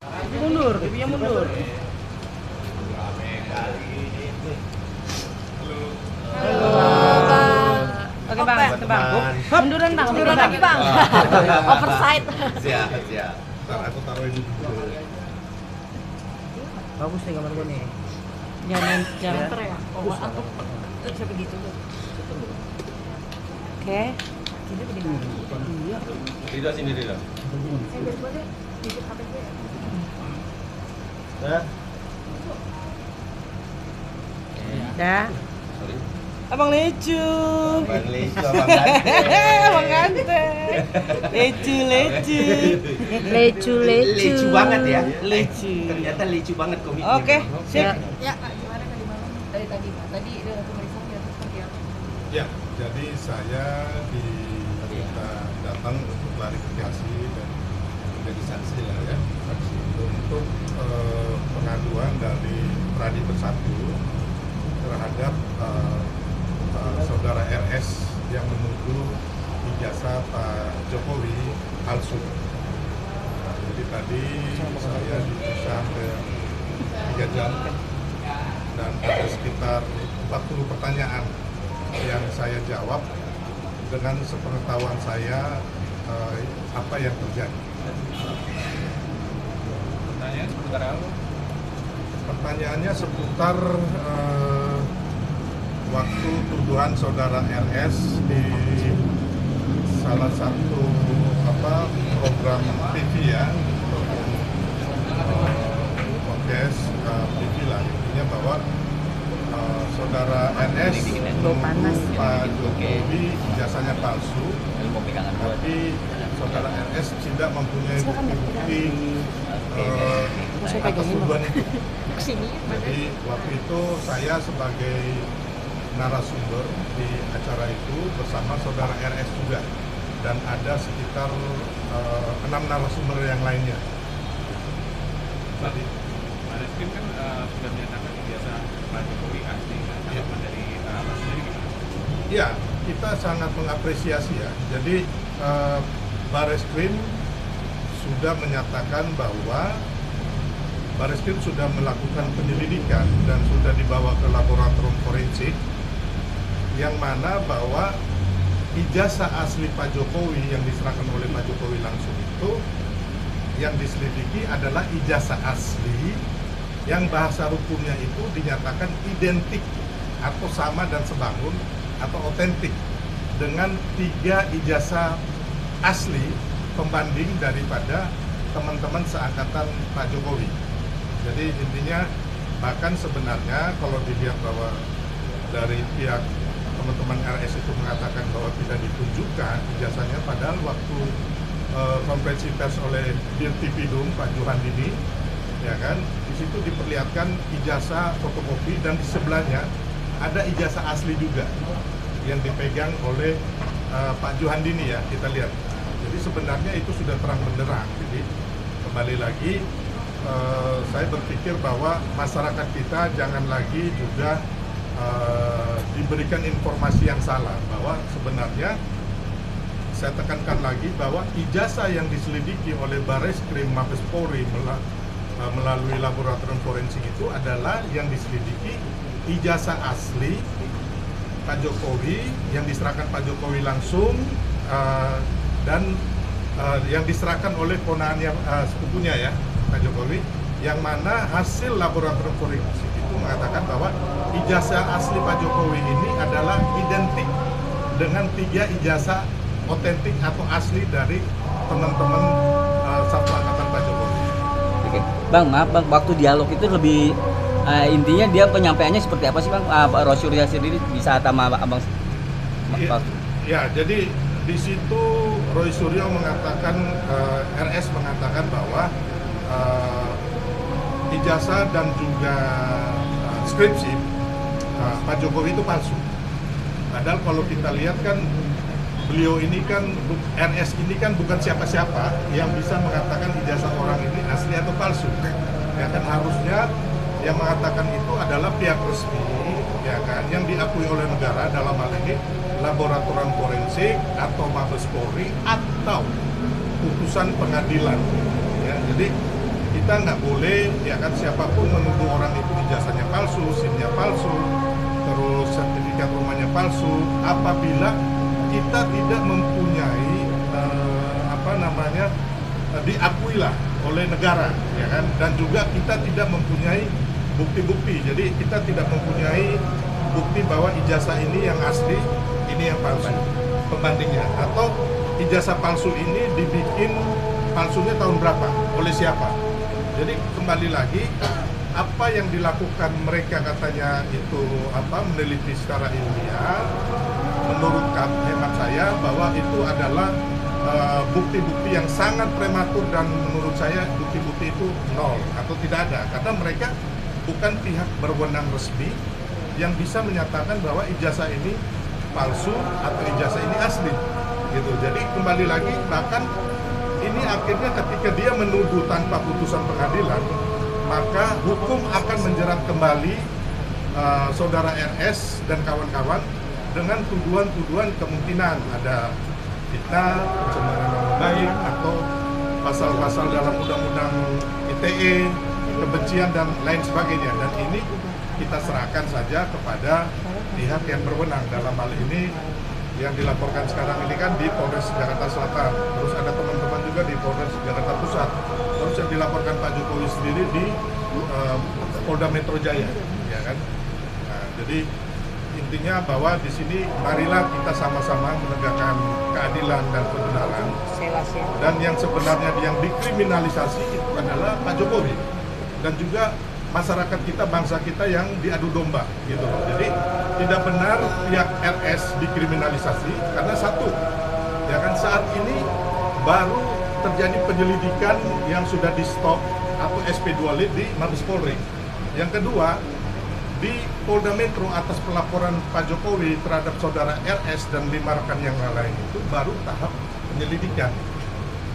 Mundur, pipinya mundur. Halo, Bang. Oke, Bang, tebang. Munduran, Bang. Munduran lagi, Bang. Oversight. Siap. Ntar aku taruhin dulu. Bagus nih gambar gua nih. Jangan ter ya. Oh, aku bisa begitu. Oke. Ini begini. Iya. Tidak sini tidak. Biar gua deh. Dikit HP gue. Dah. Dah. Sorry. Abang Lecu. Bang Lecu, Abang Gante. Abang Gante. Lecu. Lecu banget ya. Lecu. Ternyata lecu banget komiknya. Oke, sip. Ya, Kak, gimana tadi malam? Tadi, Pak. Tadi udah pemeriksaan ya seperti apa? Ya, jadi saya diminta datang untuk klarifikasi dan menjadi saksi lah ya, saksi untuk pengaduan dari Pradi Bersatu terhadap saudara RS yang menuduh ijazah Pak Jokowi palsu. Jadi tadi saya diperiksa sampai 3 jam dan ada sekitar 40 pertanyaan yang saya jawab dengan sepengetahuan saya apa yang terjadi. Pertanyaannya seputar waktu tuduhan saudara RS di salah satu program TV ya, podcast TV lah, intinya bahwa saudara RS Pak Jokowi ijazahnya palsu, tapi saudara RS tidak mempunyai bukti-bukti atas tuduhan itu. Jadi waktu itu saya sebagai narasumber di acara itu bersama saudara RS juga, dan ada sekitar 6 narasumber yang lainnya. Jadi Barreskrim kan sudah menyatakan ijazah Pak Jokowi asli, tanggapan dari Pak sendiri gimana? ya, kita sangat mengapresiasi ya. Jadi Barreskrim sudah menyatakan bahwa Barreskrim sudah melakukan penyelidikan dan sudah dibawa ke laboratorium forensik, yang mana bahwa ijazah asli Pak Jokowi yang diserahkan oleh Pak Jokowi langsung itu yang diselidiki adalah ijazah asli yang bahasa hukumnya itu dinyatakan identik atau sama dan sebangun atau otentik dengan 3 ijazah asli pembanding daripada teman-teman seangkatan Pak Jokowi. Jadi intinya bahkan sebenarnya kalau dilihat bahwa dari pihak teman-teman RS itu mengatakan bahwa tidak ditunjukkan ijazahnya, padahal waktu konferensi pers oleh Dirtipidum Pak Juhandini, ya kan, di situ diperlihatkan ijazah fotokopi dan di sebelahnya ada ijazah asli juga yang dipegang oleh Pak Juhandini ya, kita lihat. Jadi sebenarnya itu sudah terang benderang. Jadi kembali lagi saya berpikir bahwa masyarakat kita jangan lagi juga diberikan informasi yang salah, bahwa sebenarnya saya tekankan lagi bahwa ijazah yang diselidiki oleh Barreskrim Mabes Polri melalui laboratorium forensik itu adalah yang diselidiki ijazah asli Pak Jokowi yang diserahkan Pak Jokowi langsung dan yang diserahkan oleh ponaannya sepupunya ya Pak Jokowi, yang mana hasil laboratorium forensik itu mengatakan bahwa ijazah asli Pak Jokowi ini adalah identik dengan 3 ijazah otentik atau asli dari teman-teman satu angkatan Pak Jokowi. Oke. Bang, maaf Bang, waktu dialog itu lebih intinya dia penyampaiannya seperti apa sih Bang? Pak Rosyurya sendiri bisa sama Abang? Ya, jadi di situ Roy Suryo mengatakan, RS mengatakan bahwa ijazah dan juga skripsi Pak Jokowi itu palsu. Padahal kalau kita lihat kan beliau ini kan, RS ini kan bukan siapa-siapa yang bisa mengatakan ijazah orang ini asli atau palsu. Ya kan, harusnya yang mengatakan itu adalah pihak resmi, ya kan, yang diakui oleh negara, dalam hal ini laboratorium forensik atau Mabes Polri atau putusan pengadilan. Ya, jadi kita nggak boleh ya kan siapapun menuduh orang itu ijazahnya palsu, SIM-nya palsu, terus sertifikat rumahnya palsu, apabila kita tidak mempunyai diakui lah oleh negara, ya kan, dan juga kita tidak mempunyai bukti-bukti. Jadi kita tidak mempunyai bukti bahwa ijazah ini yang asli, ini yang palsu pembandingnya, atau ijazah palsu ini dibikin palsunya tahun berapa, oleh siapa. Jadi kembali lagi, apa yang dilakukan mereka katanya itu meneliti secara ilmiah, menurut hemat saya bahwa itu adalah bukti-bukti yang sangat prematur, dan menurut saya bukti-bukti itu nol atau tidak ada, karena mereka bukan pihak berwenang resmi yang bisa menyatakan bahwa ijazah ini palsu atau ijazah ini asli gitu. Jadi kembali lagi, bahkan ini akhirnya ketika dia menuduh tanpa putusan pengadilan, maka hukum akan menjerat kembali saudara RS dan kawan-kawan dengan tuduhan-tuduhan kemungkinan ada fitnah, pencemaran nama baik, atau pasal-pasal dalam undang-undang ITE, kebencian dan lain sebagainya. Dan ini kita serahkan saja kepada pihak yang berwenang. Dalam hal ini yang dilaporkan sekarang ini kan di Polres Jakarta Selatan, terus ada teman-teman juga di Polres Jakarta Pusat, terus yang dilaporkan Pak Jokowi sendiri di Polda Metro Jaya, ya kan. Nah, jadi intinya bahwa di sini marilah kita sama-sama menegakkan keadilan dan kebenaran. Dan yang sebenarnya yang dikriminalisasi itu adalah Pak Jokowi dan juga masyarakat kita, bangsa kita yang diadu domba gitu loh. Jadi tidak benar pihak RS dikriminalisasi karena satu, ya kan, saat ini baru terjadi penyelidikan yang sudah di stop atau SP2 Lit di Mabes Polri. Yang kedua, di Polda Metro atas pelaporan Pak Jokowi terhadap saudara RS dan 5 rekan yang lain itu baru tahap penyelidikan,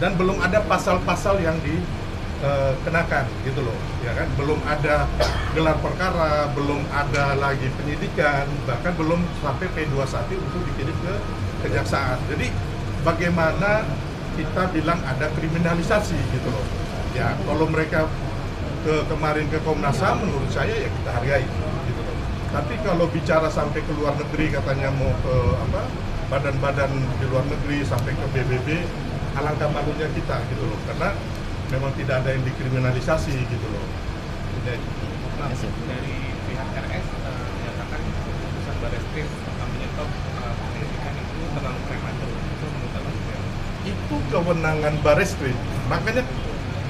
dan belum ada pasal-pasal yang dikenakan gitu loh, ya kan, belum ada gelar perkara, belum ada lagi penyidikan, bahkan belum sampai P21 untuk dikirim ke kejaksaan. Jadi bagaimana kita bilang ada kriminalisasi gitu loh. Ya kalau mereka kemarin ke Komnas HAM, menurut saya ya kita hargai. Tapi kalau bicara sampai ke luar negeri, katanya mau ke badan-badan di luar negeri, sampai ke PBB, alangkah malunya kita gitu loh, karena memang tidak ada yang dikriminalisasi gitu loh. Nah, dari pihak RS menyatakan keputusan Barreskrim menyetop penyelidikan itu terlalu prematur. Itu menurut Anda seperti apa? Itu kewenangan Barreskrim. Makanya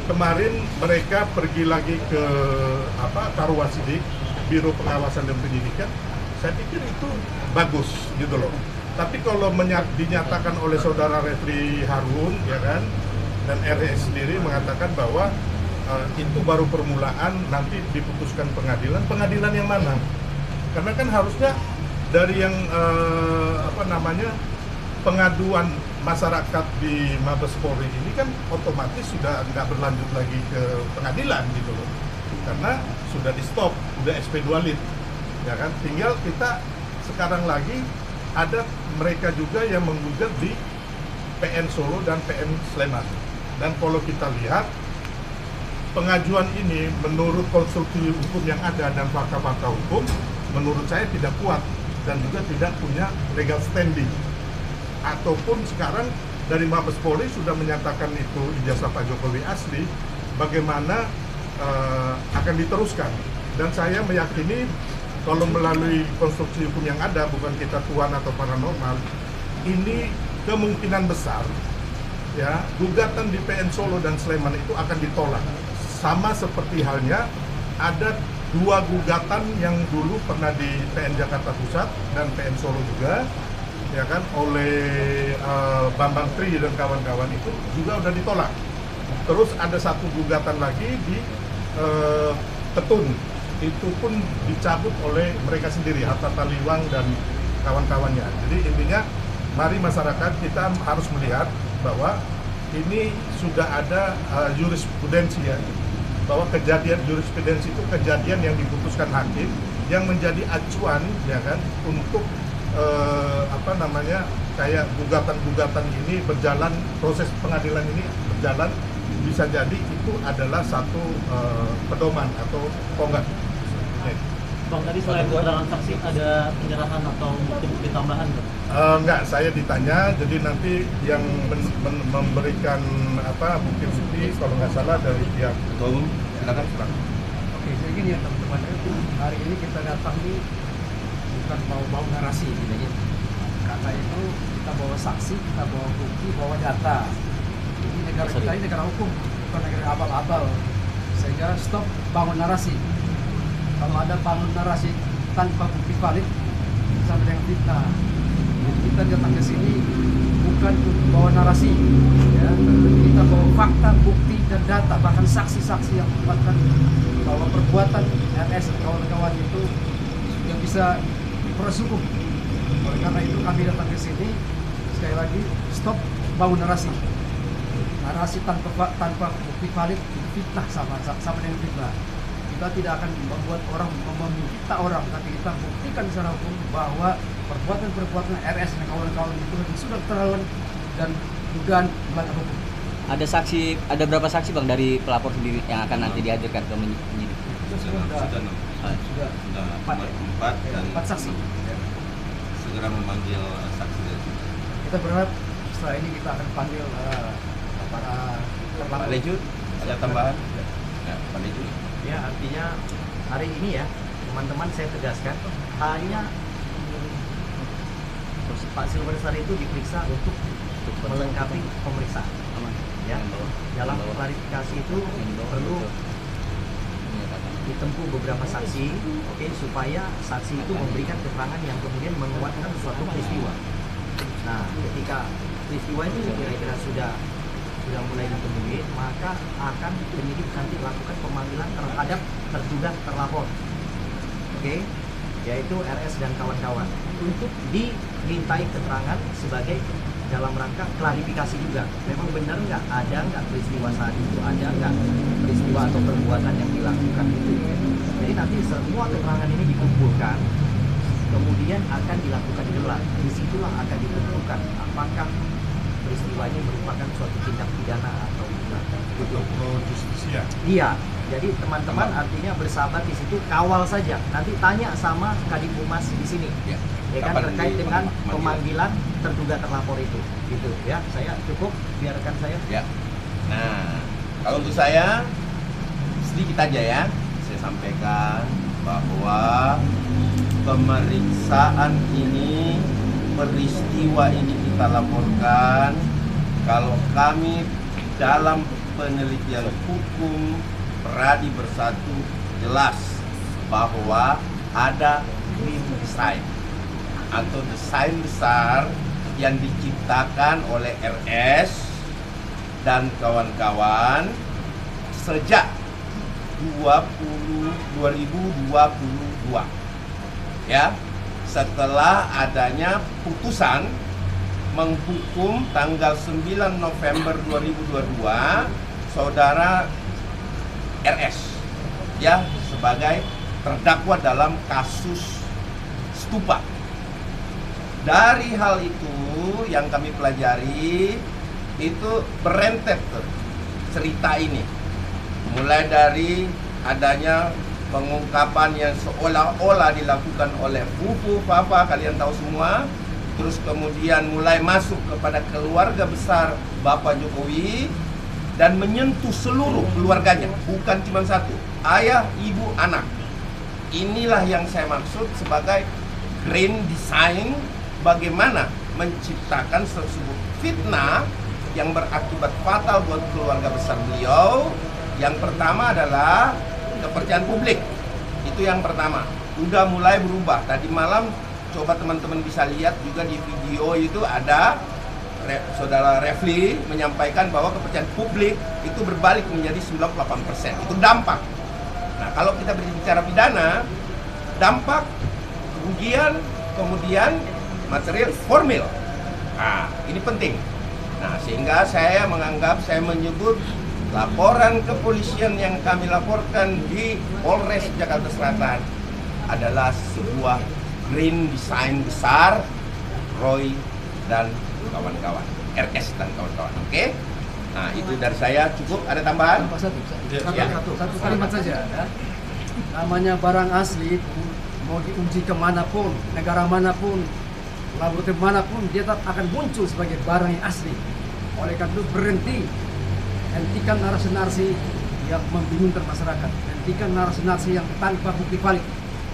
kemarin mereka pergi lagi ke Karwasidik, Biro Pengawasan dan Penyidikan. Saya pikir itu bagus gitu loh. Tapi kalau dinyatakan oleh saudara Refli Harun, ya kan, dan RS sendiri mengatakan bahwa itu baru permulaan, nanti diputuskan pengadilan. Pengadilan yang mana? Karena kan harusnya dari yang pengaduan masyarakat di Mabes Polri ini kan otomatis sudah nggak berlanjut lagi ke pengadilan gitu loh, karena sudah di stop, udah SP2 Lit, ya kan. Tinggal kita sekarang lagi ada mereka juga yang menggugat di PN Solo dan PN Sleman. Dan kalau kita lihat pengajuan ini menurut konstruksi hukum yang ada dan fakta-fakta hukum, menurut saya tidak kuat dan juga tidak punya legal standing. Ataupun sekarang dari Mabes Polri sudah menyatakan itu ijazah Pak Jokowi asli, bagaimana akan diteruskan. Dan saya meyakini kalau melalui konstruksi hukum yang ada, bukan kita tuan atau paranormal, ini kemungkinan besar ya gugatan di PN Solo dan Sleman itu akan ditolak. Sama seperti halnya ada 2 gugatan yang dulu pernah di PN Jakarta Pusat dan PN Solo juga, ya kan, oleh Bambang Tri dan kawan-kawan, itu juga udah ditolak. Terus ada 1 gugatan lagi di Petun, itu pun dicabut oleh mereka sendiri, Hatta Taliwang dan kawan-kawannya. Jadi intinya mari masyarakat kita harus melihat bahwa ini sudah ada jurisprudensi ya, bahwa kejadian jurisprudensi itu kejadian yang diputuskan hakim yang menjadi acuan, ya kan, untuk kayak gugatan-gugatan ini berjalan, proses pengadilan ini berjalan bisa jadi itu adalah satu pedoman atau tonggak. Bang, tadi selain keterangan saksi ada penyerahan atau bukti-bukti tambahan, Bang? Enggak, saya ditanya, jadi nanti yang memberikan bukti-bukti kalau nggak salah dari pihak Ketua Umum, silakan. Oke, saya gini ya teman-teman, hari ini kita datang nih bukan mau narasi gitu ya. Karena itu kita bawa saksi, kita bawa bukti, bawa data. Jadi negara kita ini negara hukum, bukan negara abal-abal. Sehingga stop bangun narasi. Kalau ada bangun narasi tanpa bukti valid, sama dengan fitnah. Jadi kita datang ke sini bukan untuk bawa narasi, ya, kita bawa fakta, bukti dan data, bahkan saksi-saksi yang mengatakan bahwa perbuatan RS dan kawan-kawan itu sudah bisa diproses hukum. Oleh karena itu kami datang ke sini sekali lagi stop bangun narasi. Narasi tanpa bukti valid itu fitnah, sama dengan fitnah. Kita tidak akan membuat orang meminta orang, tapi kita buktikan secara hukum bahwa perbuatan RS dan kawan-kawan itu sudah keterlaluan dan dugaan melanggar hukum. Ada berapa saksi Bang dari pelapor sendiri yang akan nanti dihadirkan ke penyidik? Sudah Empat saksi. segera memanggil saksi. Kita berharap setelah ini kita akan panggil para Pak Leju, ada tambahan? Ya, Pak Leju. Ya, artinya hari ini ya, teman-teman saya tegaskan, hanya Pak Silverstar itu diperiksa untuk melengkapi pemeriksaan. Ya, dalam klarifikasi itu perlu ditempuh beberapa saksi, oke, supaya saksi itu memberikan keterangan yang kemudian menguatkan suatu peristiwa. Nah, ketika peristiwa itu kira-kira sudah mulai ditemui, maka akan penyidik nanti lakukan pemanggilan terhadap terduga terlapor, oke, yaitu RS dan kawan-kawan, untuk dimintai keterangan sebagai dalam rangka klarifikasi juga. Memang benar ada nggak peristiwa saat itu, ada nggak peristiwa atau perbuatan yang dilakukan itu. Jadi nanti semua keterangan ini dikumpulkan, kemudian akan dilakukan gelar. Disitulah akan ditentukan apakah peristiwa ini merupakan suatu tindak pidana atau bukan. Untuk pro justisia. Iya, jadi teman-teman artinya bersabar di situ, kawal saja. Nanti tanya sama Kadif Humas di sini, Ya. ya kan, Kapan terkait dengan pemanggilan? pemanggilan terduga terlapor itu, gitu ya. Saya cukup, biarkan saya. Ya. Nah, kalau untuk saya sedikit aja ya, saya sampaikan bahwa pemeriksaan ini, peristiwa ini kita laporkan kalau kami dalam penelitian hukum Peradi Bersatu jelas bahwa ada green design atau desain besar yang diciptakan oleh RS dan kawan-kawan sejak 2022 ya, setelah adanya putusan menghukum tanggal 9 November 2022 saudara RS ya sebagai terdakwa dalam kasus stupa. Dari hal itu yang kami pelajari itu berentet cerita ini, mulai dari adanya pengungkapan yang seolah-olah dilakukan oleh Fufu Papa, kalian tahu semua. Terus kemudian mulai masuk kepada keluarga besar Bapak Jokowi dan menyentuh seluruh keluarganya, bukan cuma satu, ayah, ibu, anak. Inilah yang saya maksud sebagai grand design, bagaimana menciptakan sebuah fitnah yang berakibat fatal buat keluarga besar beliau. Yang pertama adalah kepercayaan publik, itu yang pertama, udah mulai berubah. Tadi malam coba teman-teman bisa lihat juga di video itu ada saudara Refli menyampaikan bahwa kepercayaan publik itu berbalik menjadi 98%. Itu dampak. Nah, kalau kita berbicara pidana, dampak, kemudian material formil. Nah, ini penting. Nah, sehingga saya menyebut laporan kepolisian yang kami laporkan di Polres Jakarta Selatan adalah sebuah green design besar Roy dan kawan-kawan, RS dan kawan-kawan. Oke? Nah, itu dari saya cukup. Ada tambahan? Tambah satu, Ya. satu kalimat saja. Ya. Namanya barang asli mau diuji kemanapun, negara manapun, laboratorium manapun, dia tetap akan muncul sebagai barang yang asli. Oleh karena itu berhenti, hentikan narasi-narasi yang membingungkan masyarakat, hentikan narasi-narasi yang tanpa bukti valid.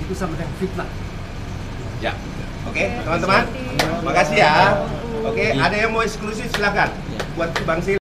Itu sama dengan fitnah. Ya. Oke, teman-teman. Makasih ya. Oke, ada yang mau eksklusif silakan. Buat Bang Sil.